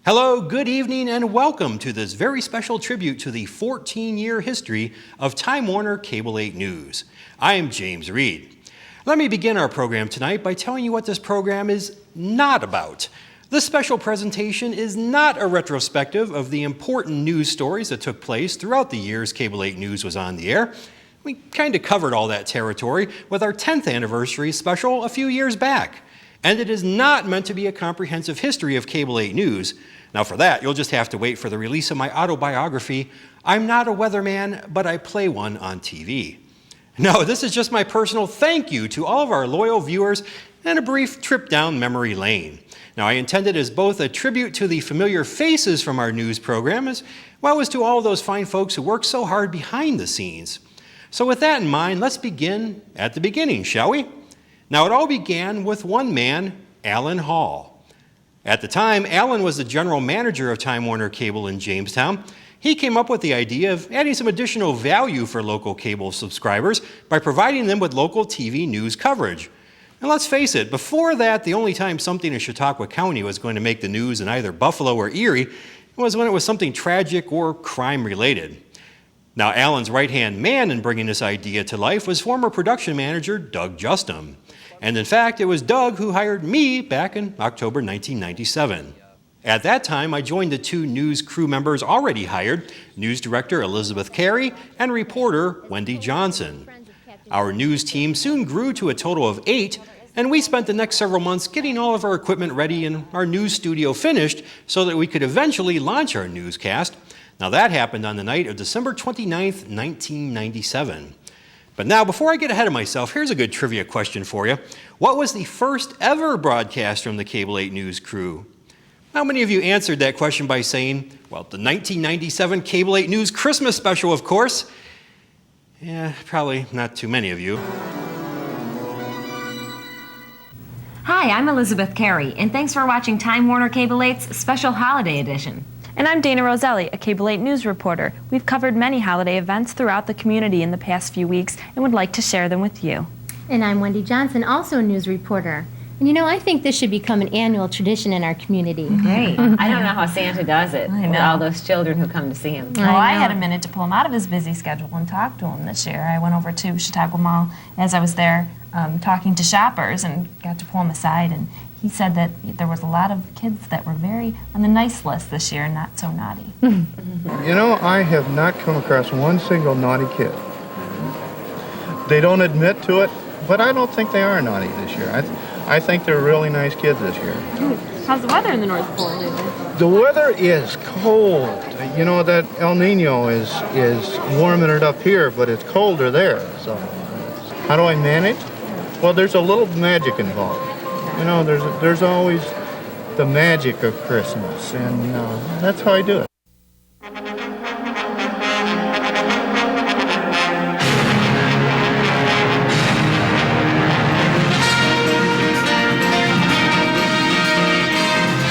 Hello, good evening, and welcome to this very special tribute to the 14-year history of Time Warner Cable 8 News. I am James Reed. Let me begin our program tonight by telling you what this program is not about. This special presentation is not a retrospective of the important news stories that took place throughout the years Cable 8 News was on the air. We kind of covered all that territory with our 10th anniversary special a few years back. And it is not meant to be a comprehensive history of Cable 8 News. Now for that, you'll just have to wait for the release of my autobiography, I'm Not a Weatherman, But I Play One on TV. No, this is just my personal thank you to all of our loyal viewers and a brief trip down memory lane. Now I intend it as both a tribute to the familiar faces from our news program as well as to all those fine folks who work so hard behind the scenes. So with that in mind, let's begin at the beginning, shall we? Now it all began with one man, Alan Hall. At the time, Alan was the general manager of Time Warner Cable in Jamestown. He came up with the idea of adding some additional value for local cable subscribers by providing them with local TV news coverage. And let's face it, before that, the only time something in Chautauqua County was going to make the news in either Buffalo or Erie was when it was something tragic or crime-related. Now, Alan's right-hand man in bringing this idea to life was former production manager Doug Justum. And in fact, it was Doug who hired me back in October 1997. At that time, I joined the two news crew members already hired, news director Elizabeth Carey and reporter Wendy Johnson. Our news team soon grew to a total of 8, and we spent the next several months getting all of our equipment ready and our news studio finished so that we could eventually launch our newscast. Now that happened on the night of December 29th, 1997. But now, before I get ahead of myself, here's a good trivia question for you. What was the first ever broadcast from the Cable 8 News crew? How many of you answered that question by saying, well, the 1997 Cable 8 News Christmas special, of course? Yeah, probably not too many of you. Hi, I'm Elizabeth Carey, and thanks for watching Time Warner Cable 8's Special Holiday Edition. And I'm Dana Roselli, a Cable 8 news reporter. We've covered many holiday events throughout the community in the past few weeks and would like to share them with you. And I'm Wendy Johnson, also a news reporter. And you know, I think this should become an annual tradition in our community. Great. I don't know how Santa does it I know. with all those children who come to see him. Well, I had a minute to pull him out of his busy schedule and talk to him this year. I went over to Chautauqua Mall as I was there talking to shoppers and got to pull him aside, and he said that there was a lot of kids that were very on the nice list this year and not so naughty. You know, I have not come across one single naughty kid. They don't admit to it, but I don't think they are naughty this year. I think they're really nice kids this year. How's the weather in the North Pole lately? The weather is cold. You know, that El Nino is warming it up here, but it's colder there. So how do I manage? Well, there's a little magic involved. You know, there's always the magic of Christmas, and that's how I do it.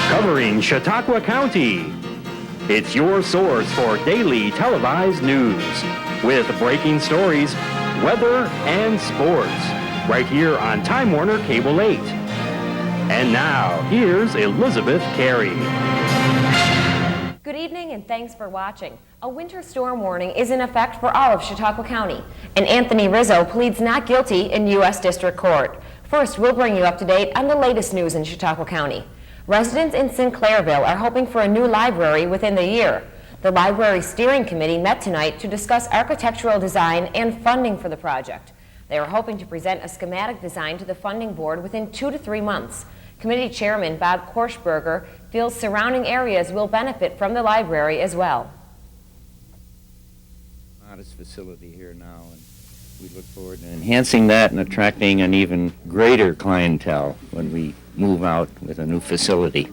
Covering Chautauqua County, it's your source for daily televised news with breaking stories, weather, and sports, right here on Time Warner Cable 8. And now, here's Elizabeth Carey. Good evening and thanks for watching. A winter storm warning is in effect for all of Chautauqua County, and Anthony Rizzo pleads not guilty in U.S. District Court. First, we'll bring you up to date on the latest news in Chautauqua County. Residents in Sinclairville are hoping for a new library within the year. The Library Steering Committee met tonight to discuss architectural design and funding for the project. They are hoping to present a schematic design to the funding board within 2 to 3 months. Committee Chairman Bob Korschberger feels surrounding areas will benefit from the library as well. Modest facility here now, and we look forward to enhancing that and attracting an even greater clientele when we move out with a new facility.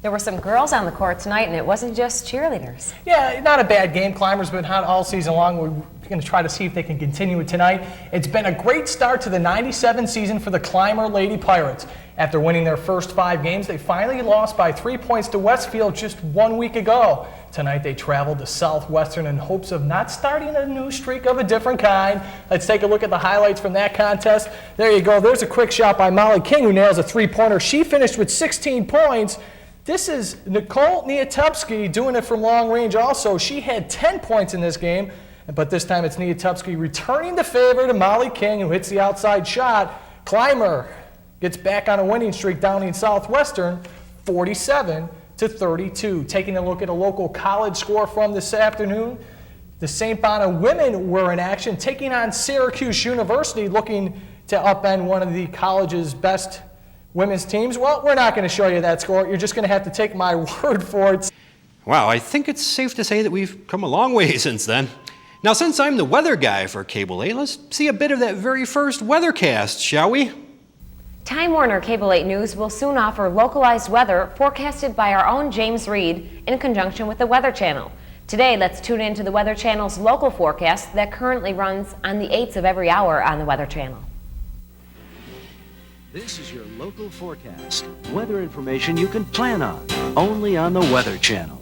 There were some girls on the court tonight, and it wasn't just cheerleaders. Yeah, not a bad game. Climbers been hot all season long. We're going to try to see if they can continue it tonight. It's been a great start to the 97 season for the Climber Lady Pirates. After winning their first 5 games, they finally lost by 3 points to Westfield just 1 week ago. Tonight they traveled to Southwestern in hopes of not starting a new streak of a different kind. Let's take a look at the highlights from that contest. There you go. There's a quick shot by Molly King, who nails a 3-pointer. She finished with 16 points. This is Nicole Niatupski doing it from long range also. She had 10 points in this game, but this time it's Niatupski returning the favor to Molly King, who hits the outside shot. Clymer gets back on a winning streak down in Southwestern, 47-32. Taking a look at a local college score from this afternoon, the St. Bona women were in action, taking on Syracuse University, looking to upend one of the college's best women's teams. Well, we're not going to show you that score. You're just going to have to take my word for it. Wow, I think it's safe to say that we've come a long way since then. Now, since I'm the weather guy for Cable 8, let's see a bit of that very first weathercast, shall we? Time Warner Cable 8 News will soon offer localized weather forecasted by our own James Reed in conjunction with the Weather Channel. Today, let's tune in to the Weather Channel's local forecast that currently runs on the 8s of every hour on the Weather Channel. This is your local forecast. Weather information you can plan on, only on the Weather Channel.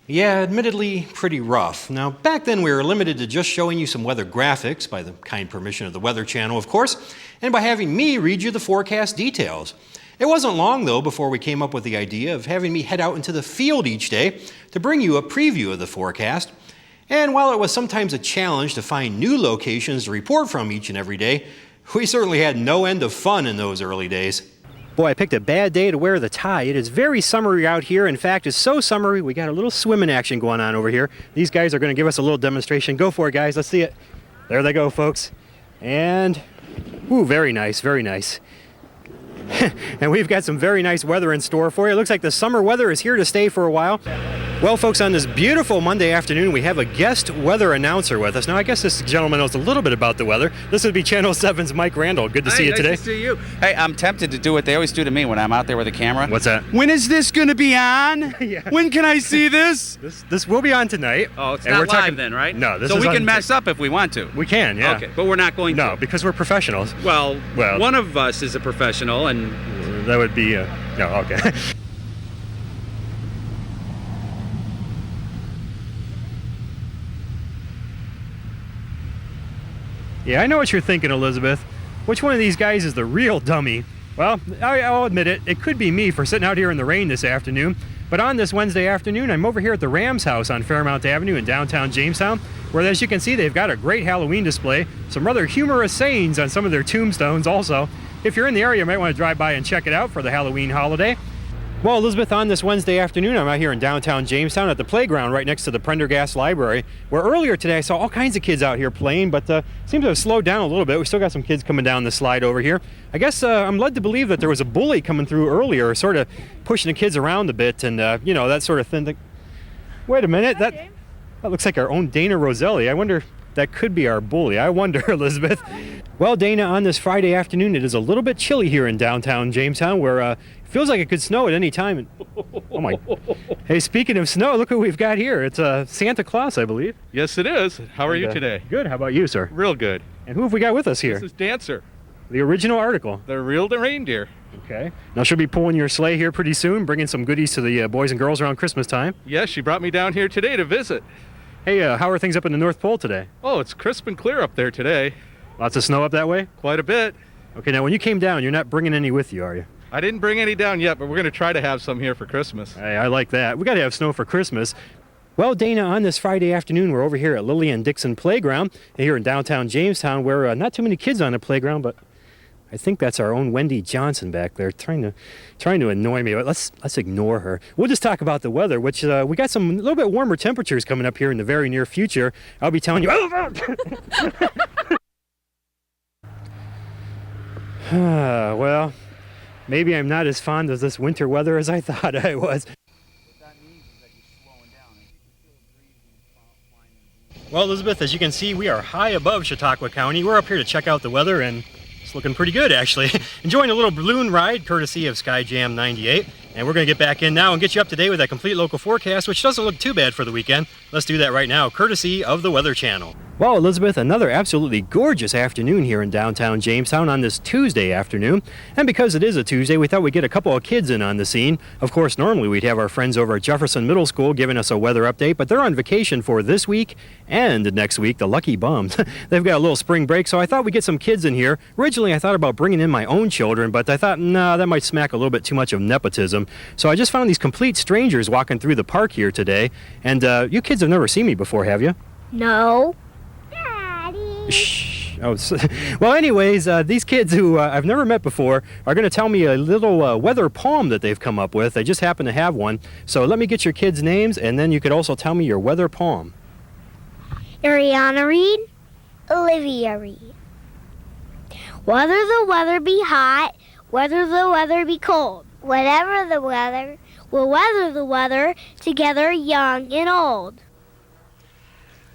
Yeah, admittedly pretty rough. Now, back then we were limited to just showing you some weather graphics, by the kind permission of the Weather Channel, of course, and by having me read you the forecast details. It wasn't long, though, before we came up with the idea of having me head out into the field each day to bring you a preview of the forecast. And while it was sometimes a challenge to find new locations to report from each and every day, we certainly had no end of fun in those early days. Boy, I picked a bad day to wear the tie. It is very summery out here. In fact, it's so summery, we got a little swimming action going on over here. These guys are going to give us a little demonstration. Go for it, guys. Let's see it. There they go, folks. And, ooh, very nice, very nice. And we've got some very nice weather in store for you. It looks like the summer weather is here to stay for a while. Well, folks, on this beautiful Monday afternoon, we have a guest weather announcer with us. Now, I guess this gentleman knows a little bit about the weather. This would be Channel 7's Mike Randall. Good to see you today. Nice to see you. Hey, I'm tempted to do what they always do to me when I'm out there with a camera. What's that? When is this going to be on? Yeah. When can I see this? This will be on tonight. Oh, it's And not we're live talking- then, right? No, this so is we on can mess up if we want to. We can, yeah. Okay, but we're not going to. No, because we're professionals. Well, Well- one of us is a professional, and That would be, no, okay. Yeah, I know what you're thinking, Elizabeth. Which one of these guys is the real dummy? Well, I'll admit it. It could be me for sitting out here in the rain this afternoon. But on this Wednesday afternoon, I'm over here at the Rams house on Fairmount Avenue in downtown Jamestown, where, as you can see, they've got a great Halloween display, some rather humorous sayings on some of their tombstones also. If you're in the area, you might want to drive by and check it out for the Halloween holiday. Well, Elizabeth, on this Wednesday afternoon, I'm out here in downtown Jamestown at the playground right next to the Prendergast Library, where earlier today I saw all kinds of kids out here playing, but seems to have slowed down a little bit. We still got some kids coming down the slide over here. I guess I'm led to believe that there was a bully coming through earlier, sort of pushing the kids around a bit and, you know, that sort of thing. Wait a minute, that looks like our own Dana Roselli. I wonder, that could be our bully. I wonder, Elizabeth. Well, Dana, on this Friday afternoon, it is a little bit chilly here in downtown Jamestown, where it feels like it could snow at any time. Oh my! Hey, speaking of snow, look what we've got here. It's Santa Claus, I believe. Yes, it is. How are you today? Good. How about you, sir? Real good. And who have we got with us here? This is Dancer, The original article. the real reindeer. Okay. Now, she'll be pulling your sleigh here pretty soon, bringing some goodies to the boys and girls around Christmas time. Yes, she brought me down here today to visit. Hey, how are things up in the North Pole today? Oh, it's crisp and clear up there today. Lots of snow up that way? Quite a bit. Okay, now when you came down, you're not bringing any with you, are you? I didn't bring any down yet, but we're going to try to have some here for Christmas. Hey, I like that. We got to have snow for Christmas. Well, Dana, on this Friday afternoon, we're over here at Lillian Dixon Playground here in downtown Jamestown, where not too many kids on the playground, but I think that's our own Wendy Johnson back there trying to annoy me. But let's ignore her. We'll just talk about the weather, which we got some a little bit warmer temperatures coming up here in the very near future. I'll be telling you. Well, maybe I'm not as fond of this winter weather as I thought I was. Well, Elizabeth, as you can see, we are high above Chautauqua County. We're up here to check out the weather, and it's looking pretty good, actually. Enjoying a little balloon ride, courtesy of Skyjam 98. And we're going to get back in now and get you up to date with that complete local forecast, which doesn't look too bad for the weekend. Let's do that right now, courtesy of the Weather Channel. Well, Elizabeth, another absolutely gorgeous afternoon here in downtown Jamestown on this Tuesday afternoon. And because it is a Tuesday, we thought we'd get a couple of kids in on the scene. Of course, normally we'd have our friends over at Jefferson Middle School giving us a weather update, but they're on vacation for this week and next week, the lucky bums. They've got a little spring break, so I thought we'd get some kids in here. Originally, I thought about bringing in my own children, but I thought, nah, that might smack a little bit too much of nepotism. So I just found these complete strangers walking through the park here today. And you kids have never seen me before, have you? No. Shh. Oh, well, anyways, these kids who I've never met before are going to tell me a little weather poem that they've come up with. They just happen to have one. So let me get your kids' names, and then you could also tell me your weather poem. Ariana Reed. Olivia Reed. Whether the weather be hot, whether the weather be cold, whatever the weather, we'll weather the weather together, young and old.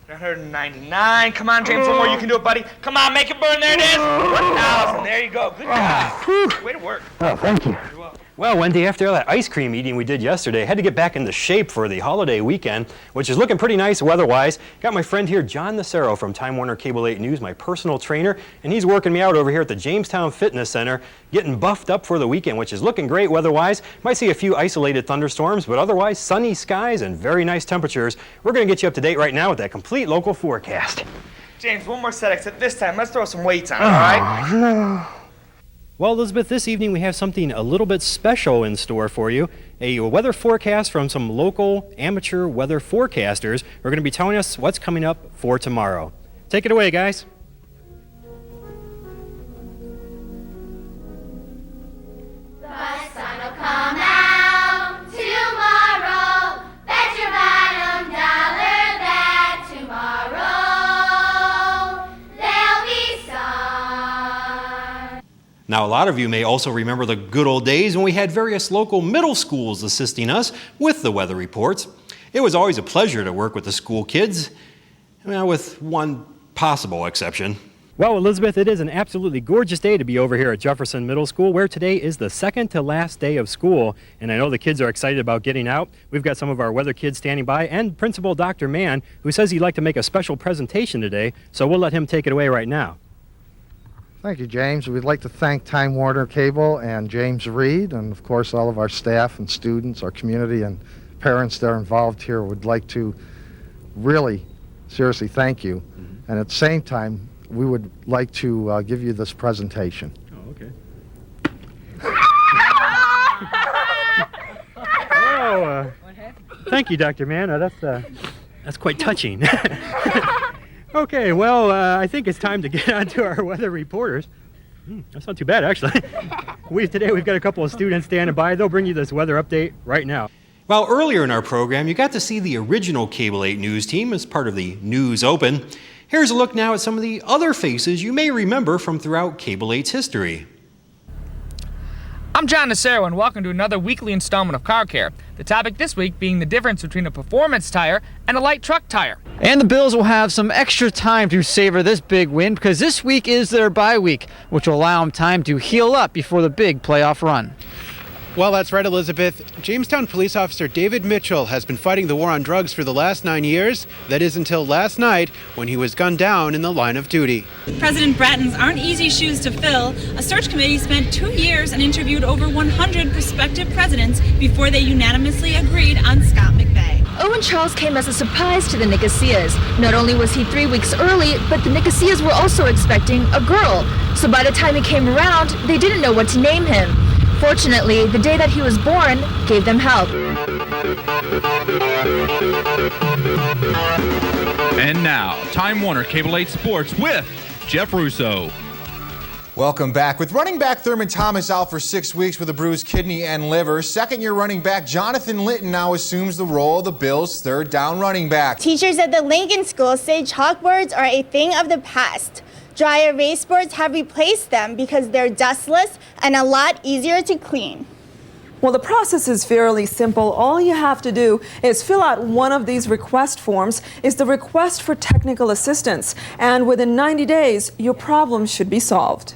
199. Come on, James. One more. You can do it, buddy. Come on, make it burn. There it is. 1,000. There you go. Good job. Way to work. Oh, thank you. You're welcome. Well, Wendy, after that ice cream eating we did yesterday, I had to get back into shape for the holiday weekend, which is looking pretty nice weather-wise. Got my friend here, John Nacero from Time Warner Cable 8 News, my personal trainer, and he's working me out over here at the Jamestown Fitness Center, getting buffed up for the weekend, which is looking great weather-wise. Might see a few isolated thunderstorms, but otherwise sunny skies and very nice temperatures. We're going to get you up to date right now with that complete local forecast. James, one more set, except this time, let's throw some weights on, all right? No. Well, Elizabeth, this evening we have something a little bit special in store for you. A weather forecast from some local amateur weather forecasters who are going to be telling us what's coming up for tomorrow. Take it away, guys. The sun will come out tomorrow. Bet your bottom dollar that tomorrow there'll be sun. Now, a lot of you may also remember the good old days when we had various local middle schools assisting us with the weather reports. It was always a pleasure to work with the school kids, well, with one possible exception. Well, Elizabeth, it is an absolutely gorgeous day to be over here at Jefferson Middle School, where today is the second to last day of school, and I know the kids are excited about getting out. We've got some of our weather kids standing by, and Principal Dr. Mann, who says he'd like to make a special presentation today, so we'll let him take it away right now. Thank you, James. We'd like to thank Time Warner Cable and James Reed, and of course all of our staff and students, our community and parents that are involved here. Would like to really seriously thank you. And at the same time, we would like to give you this presentation. Oh, okay. Oh, thank you, Dr. Mann. That's quite touching. Okay, well, I think it's time to get on to our weather reporters. That's not too bad, actually. Today we've got a couple of students standing by. They'll bring you this weather update right now. Well, earlier in our program, you got to see the original Cable 8 News team as part of the News Open. Here's a look now at some of the other faces you may remember from throughout Cable 8's history. I'm John Nacero, and welcome to another weekly installment of Car Care. The topic this week being the difference between a performance tire and a light truck tire. And the Bills will have some extra time to savor this big win because this week is their bye week, which will allow them time to heal up before the big playoff run. Well, that's right, Elizabeth. Jamestown police officer David Mitchell has been fighting the war on drugs for the last 9 years. That is until last night when he was gunned down in the line of duty. President Bratton's aren't easy shoes to fill. A search committee spent 2 years and interviewed over 100 prospective presidents before they unanimously agreed on Scott McVeigh. Owen Charles came as a surprise to the Nicossias. Not only was he 3 weeks early, but the Nicossias were also expecting a girl. So by the time he came around, they didn't know what to name him. Fortunately, the day that he was born gave them help. And now, Time Warner Cable 8 Sports with Jeff Russo. Welcome back. With running back Thurman Thomas out for 6 weeks with a bruised kidney and liver, second-year running back Jonathan Linton now assumes the role of the Bills' third down running back. Teachers at the Lincoln School say chalkboards are a thing of the past. Dry erase boards have replaced them because they're dustless and a lot easier to clean. Well, the process is fairly simple. All you have to do is fill out one of these request forms. It's the request for technical assistance. And within 90 days, your problem should be solved.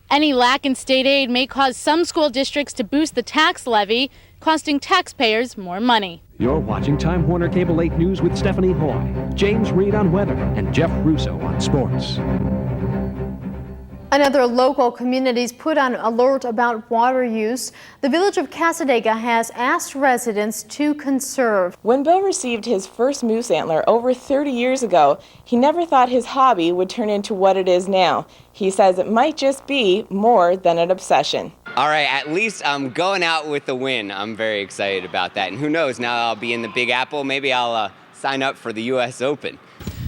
Any lack in state aid may cause some school districts to boost the tax levy, costing taxpayers more money. You're watching Time Warner Cable 8 News with Stephanie Hoy, James Reed on weather, and Jeff Russo on sports. Another local communities put on alert about water use. The village of Cassadaga has asked residents to conserve. When Bill received his first moose antler over 30 years ago, he never thought his hobby would turn into what it is now. He says it might just be more than an obsession. All right, at least I'm going out with the win. I'm very excited about that. And who knows, now I'll be in the Big Apple. Maybe I'll sign up for the U.S. Open.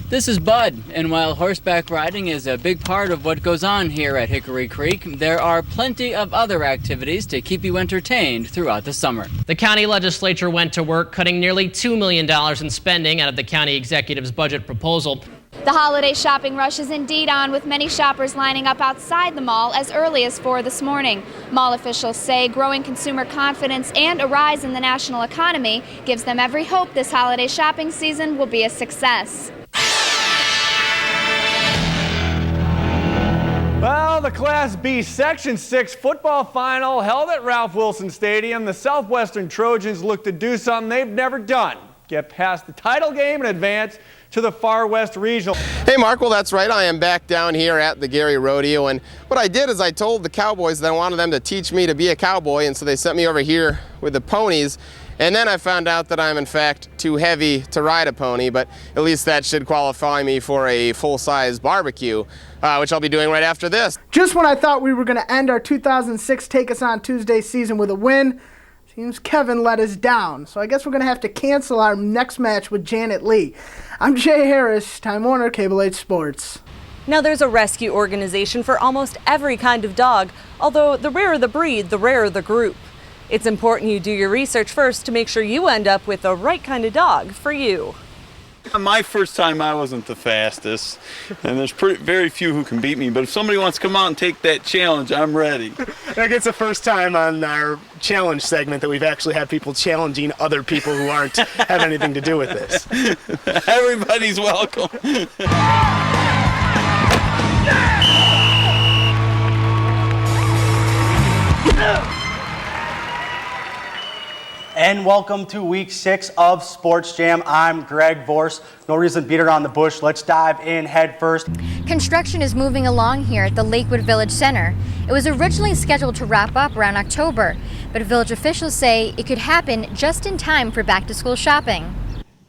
This is Bud, and while horseback riding is a big part of what goes on here at Hickory Creek, there are plenty of other activities to keep you entertained throughout the summer. The county legislature went to work cutting nearly $2 million in spending out of the county executive's budget proposal. The holiday shopping rush is indeed on, with many shoppers lining up outside the mall as early as 4 this morning. Mall officials say growing consumer confidence and a rise in the national economy gives them every hope this holiday shopping season will be a success. Well, the Class B Section 6 football final held at Ralph Wilson Stadium. The Southwestern Trojans look to do something they've never done. Get past the title game and advance to the Far West Regional. Hey Mark, well that's right, I am back down here at the Gary Rodeo, and what I did is I told the Cowboys that I wanted them to teach me to be a cowboy, and so they sent me over here with the ponies. And then I found out that I'm in fact too heavy to ride a pony, but at least that should qualify me for a full-size barbecue, which I'll be doing right after this. Just when I thought we were going to end our 2006 Take Us On Tuesday season with a win, seems Kevin let us down. So I guess we're going to have to cancel our next match with Janet Lee. I'm Jay Harris, Time Warner Cable 8 Sports. Now there's a rescue organization for almost every kind of dog, although the rarer the breed, the rarer the group. It's important you do your research first to make sure you end up with the right kind of dog for you. My first time I wasn't the fastest, and there's very few who can beat me, but if somebody wants to come out and take that challenge, I'm ready. I think it's the first time on our challenge segment that we've actually had people challenging other people who aren't have anything to do with this. Everybody's welcome. And welcome to week 6 of Sports Jam. I'm Greg Vorse. No reason to beat around the bush. Let's dive in head first. Construction is moving along here at the Lakewood Village Center. It was originally scheduled to wrap up around October, but village officials say it could happen just in time for back-to-school shopping.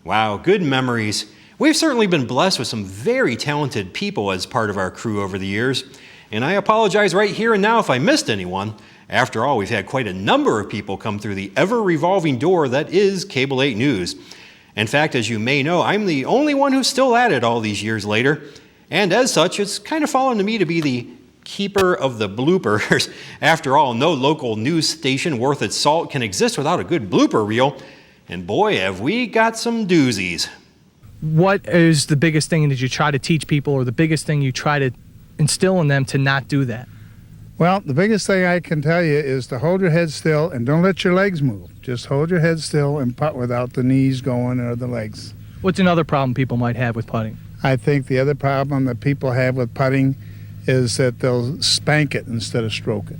Wow, good memories. We've certainly been blessed with some very talented people as part of our crew over the years, and I apologize right here and now if I missed anyone. After all, we've had quite a number of people come through the ever-revolving door that is Cable 8 News. In fact, as you may know, I'm the only one who's still at it all these years later. And as such, it's kind of fallen to me to be the keeper of the bloopers. After all, no local news station worth its salt can exist without a good blooper reel. And boy, have we got some doozies. What is the biggest thing that you try to teach people, or the biggest thing you try to instill in them to not do that? Well, the biggest thing I can tell you is to hold your head still and don't let your legs move. Just hold your head still and putt without the knees going or the legs. What's another problem people might have with putting? I think the other problem that people have with putting is that they'll spank it instead of stroke it.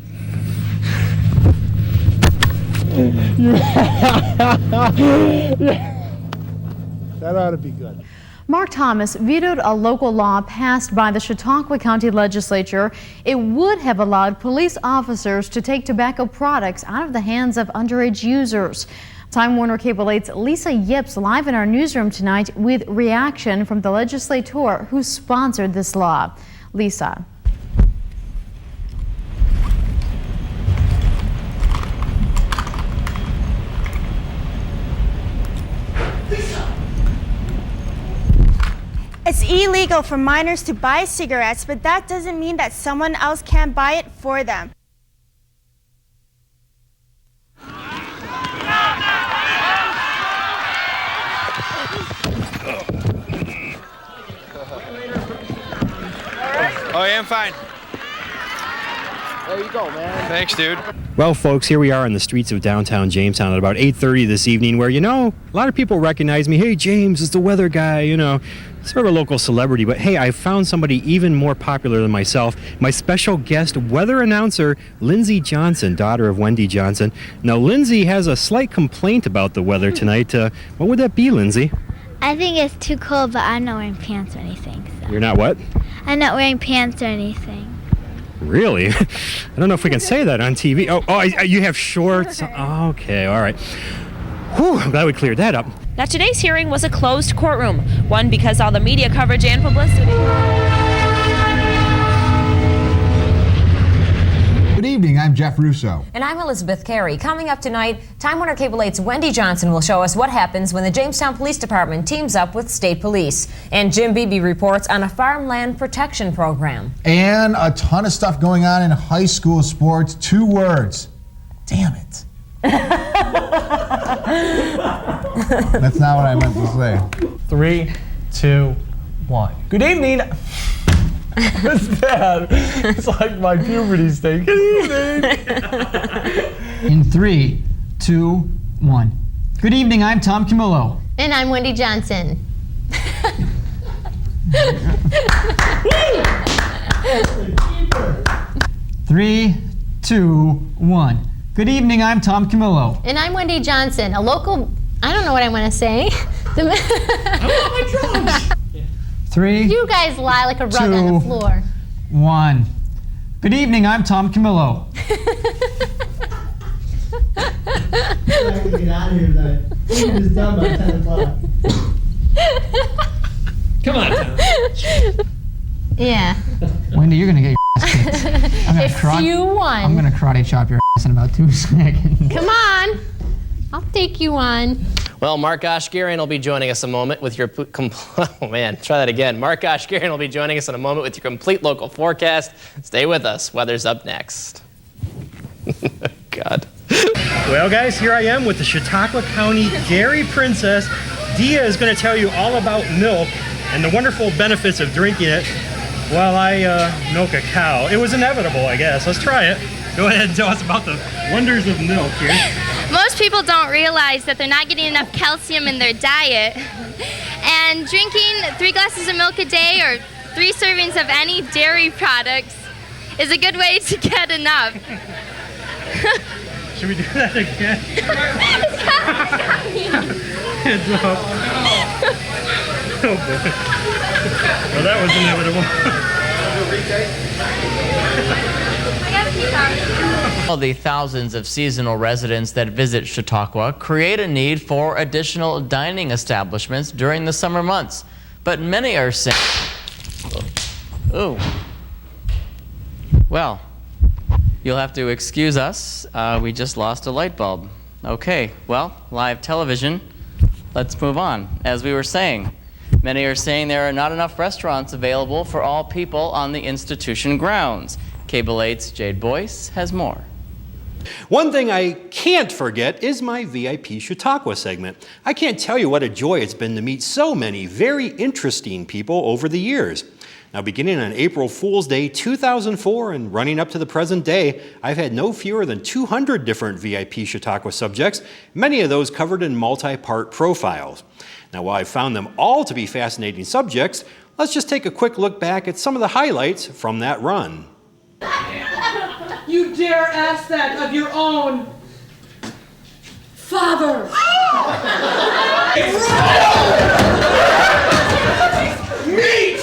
That ought to be good. Mark Thomas vetoed a local law passed by the Chautauqua County Legislature. It would have allowed police officers to take tobacco products out of the hands of underage users. Time Warner Cable 8's Lisa Yips live in our newsroom tonight with reaction from the legislator who sponsored this law. Lisa. It's illegal for minors to buy cigarettes, but that doesn't mean that someone else can't buy it for them. Oh, yeah, I'm fine. There you go, man. Thanks, dude. Well, folks, here we are on the streets of downtown Jamestown at about 8:30 this evening where, a lot of people recognize me. Hey, James is the weather guy, sort of a local celebrity. But hey, I found somebody even more popular than myself, my special guest weather announcer, Lindsay Johnson, daughter of Wendy Johnson. Now, Lindsay has a slight complaint about the weather tonight. What would that be, Lindsay? I think it's too cold, but I'm not wearing pants or anything. So. You're not what? I'm not wearing pants or anything. Really? I don't know if we can say that on TV. You have shorts? Okay, all right. Whew, I'm glad we cleared that up. Now, today's hearing was a closed courtroom, one because all the media coverage and publicity. Good evening, I'm Jeff Russo. And I'm Elizabeth Carey. Coming up tonight, Time Warner Cable 8's Wendy Johnson will show us what happens when the Jamestown Police Department teams up with state police. And Jim Beebe reports on a farmland protection program. And a ton of stuff going on in high school sports. 2 words. Damn it. That's not what I meant to say. 3, 2, 1. Good evening. It's bad. It's like my puberty state. Good evening. In 3, 2, 1. Good evening, I'm Tom Camillo. And I'm Wendy Johnson. 3, 2, 1. Good evening, I'm Tom Camillo. And I'm Wendy Johnson, a local, I don't know what I want to say. I want my drums. 3, You guys lie like a rug 2, on the floor. 1. Good evening, I'm Tom Camillo. I have to get out of here tonight. It's done by 10 o'clock. Come on, Tom. Yeah. Wendy, you're gonna get your ass kicked. If you won. I'm gonna karate chop your ass in about 2 seconds. Come on. I'll take you on. Well, Mark Oshgarian will be joining us a moment with your Mark Oshgarian will be joining us in a moment with your complete local forecast. Stay with us. Weather's up next. God. Well, guys, here I am with the Chautauqua County Dairy Princess. Dia is going to tell you all about milk and the wonderful benefits of drinking it while I milk a cow. It was inevitable, I guess. Let's try it. Go ahead and tell us about the wonders of milk here. Most people don't realize that they're not getting enough calcium in their diet. And drinking 3 glasses of milk a day or 3 servings of any dairy products is a good way to get enough. Should we do that again? Heads up. Oh boy. Well, that was inevitable. The thousands of seasonal residents that visit Chautauqua create a need for additional dining establishments during the summer months. But many are saying, well, you'll have to excuse us. We just lost a light bulb. Okay, well, live television. Let's move on. As we were saying, many are saying there are not enough restaurants available for all people on the institution grounds. Cable 8's Jade Boyce has more. One thing I can't forget is my VIP Chautauqua segment. I can't tell you what a joy it's been to meet so many very interesting people over the years. Now, beginning on April Fool's Day 2004 and running up to the present day, I've had no fewer than 200 different VIP Chautauqua subjects, many of those covered in multi-part profiles. Now, while I found them all to be fascinating subjects, let's just take a quick look back at some of the highlights from that run. You dare ask that of your own father? Meat!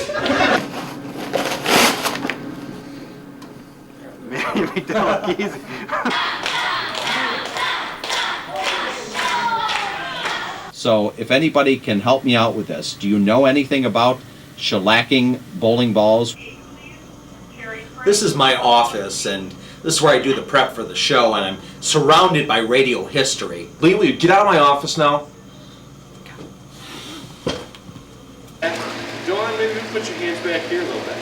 So if anybody can help me out with this, do you know anything about shellacking bowling balls? This is my office, and this is where I do the prep for the show, and I'm surrounded by radio history. Lee, will you get out of my office now? Dawn, maybe you put your hands back here a little bit.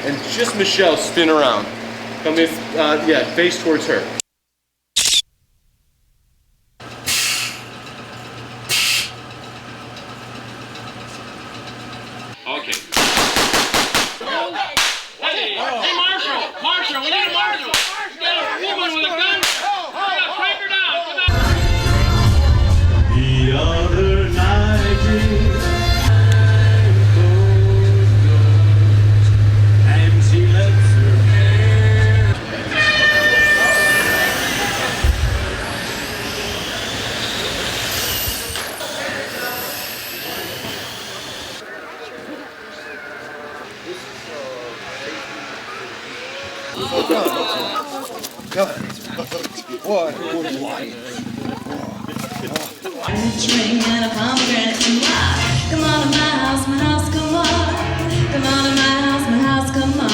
And just Michelle, spin around. Come in, face towards her. Okay. Hey, Marshall, we need a Marshall. What? Good life. String and a pomegranate and rock. Come on to my house, come on. Come on to my house, come on.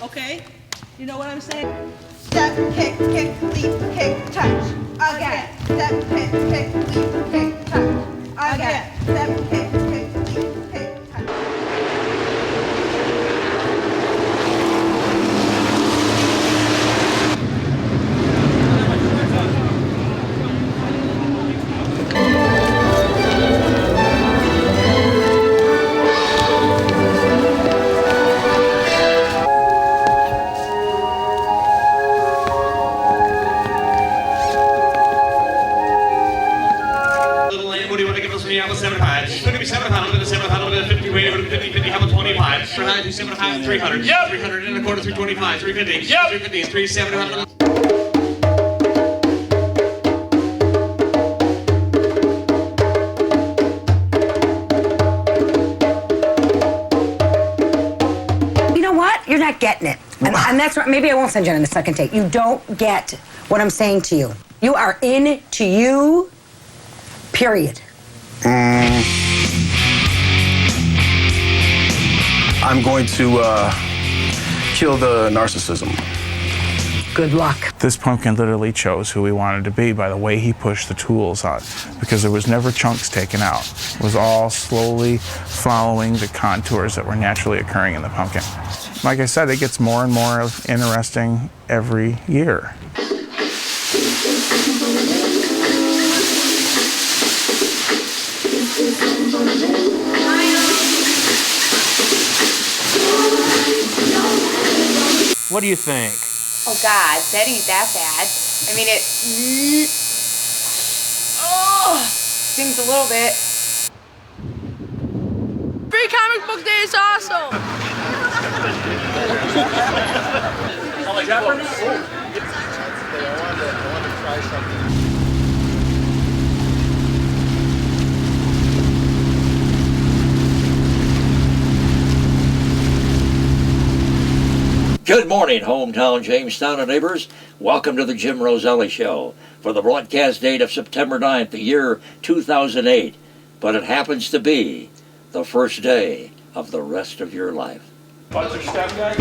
Okay? You know what I'm saying? Step, kick, kick, leap, kick, touch. Again. Step, kick, kick, leap, kick, touch. Again. Step, kick, kick, leap, kick, touch. $700, 300. Yep. 300 and a quarter, 325, 350. Yep. 350 and 370. You know what? You're not getting it. And that's what, maybe I won't send you on the second take. You don't get what I'm saying to you. You are into you, period. I'm going to kill the narcissism. Good luck. This pumpkin literally chose who he wanted to be by the way he pushed the tools out, because there was never chunks taken out. It was all slowly following the contours that were naturally occurring in the pumpkin. Like I said, it gets more and more interesting every year. What do you think? Oh God, that ain't that bad. I mean, it stings a little bit. Free comic book day is awesome. I like that one. I wanted to try something. Good morning, hometown, Jamestown, and neighbors. Welcome to the Jim Roselli Show for the broadcast date of September 9th, the year 2008. But it happens to be the first day of the rest of your life. What's your step guy?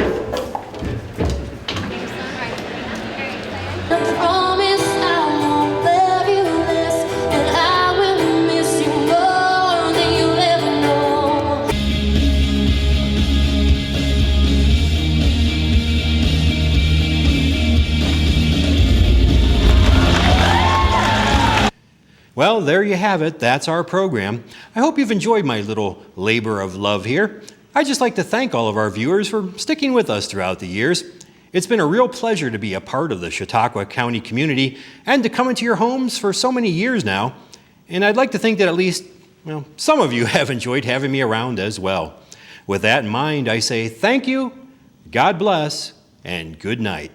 Well, there you have it. That's our program. I hope you've enjoyed my little labor of love here. I'd just like to thank all of our viewers for sticking with us throughout the years. It's been a real pleasure to be a part of the Chautauqua County community and to come into your homes for so many years now. And I'd like to think that at least, well, some of you have enjoyed having me around as well. With that in mind, I say thank you, God bless, and good night.